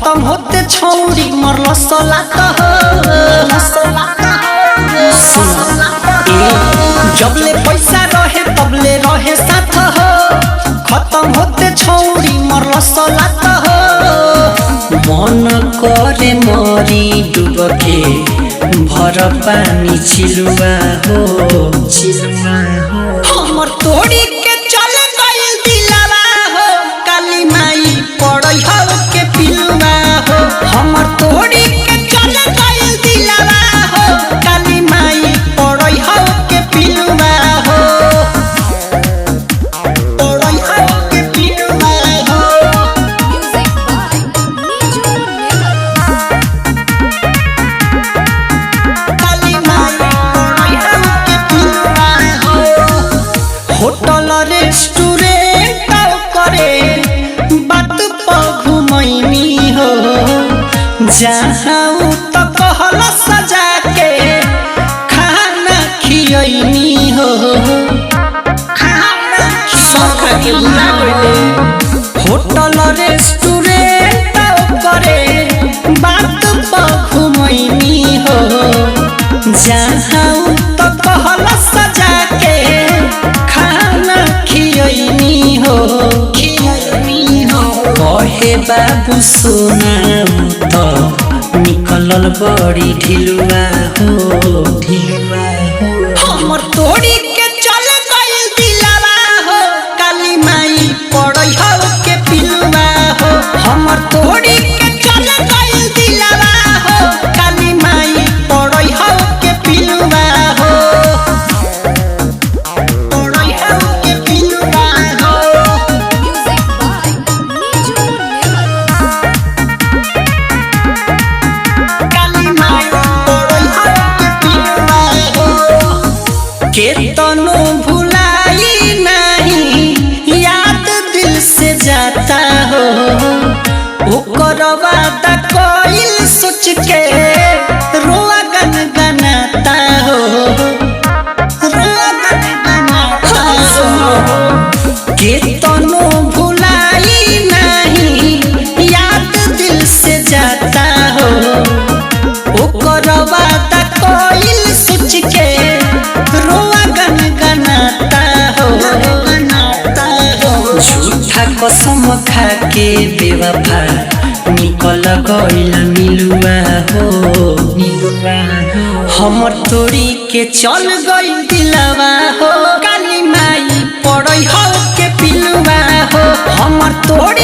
खत्म होते छौरी मरल सलात जबले पैसा रहे तबले रहे साथ हो खत्म होते छौरी मरल सलात मन करे मरी डुबके भर पानी चिलुआ हो हमर तोड़ी के चले गइल दिलवा हो काली माई पड़ई हो के पिलुआ हो हमर तोड़ी के चले गइल दिलवा हो काली माई पड़ई हो के पिलुआ हो पड़ई हो के पिलुआ हो होटल रेस्टोरेंट करे बात घुमैनी हो जहाँ तो कहल सजा के खाना खियनी हो होटल रेस्टोरेंट करे बात घुमैनी हो जहाँ तो कहल सजा के खाना खियनी हो कहे बाबू सोना तो निकलल बड़ी ढिलुआ हो हमर तोड़ी के चले गइल दिलवा हो काली माई पड़ई हो के पिलुआ हो हमर तोड़ी के चले गइल दिलवा हो काली माई पड़ई हो के पिलुआ हो पड़ई हो के पिलुआ हो केतनो भुलाई नहीं याद दिल से जाता हो ओकर वादा कोइल सोच के रोआ गनगनाता हो रोआ गनगनाता हो केतनो भुलाई नहीं याद दिल से जाता हो ओकर वादा कोइल सोच के झूठा कसम खा के बेवफा निकल गइल मिलुआ हो हमर तोड़ी के चल गइल दिलवा हो काली माई पड़ई हो के पिलुआ हो हमर तोड़ी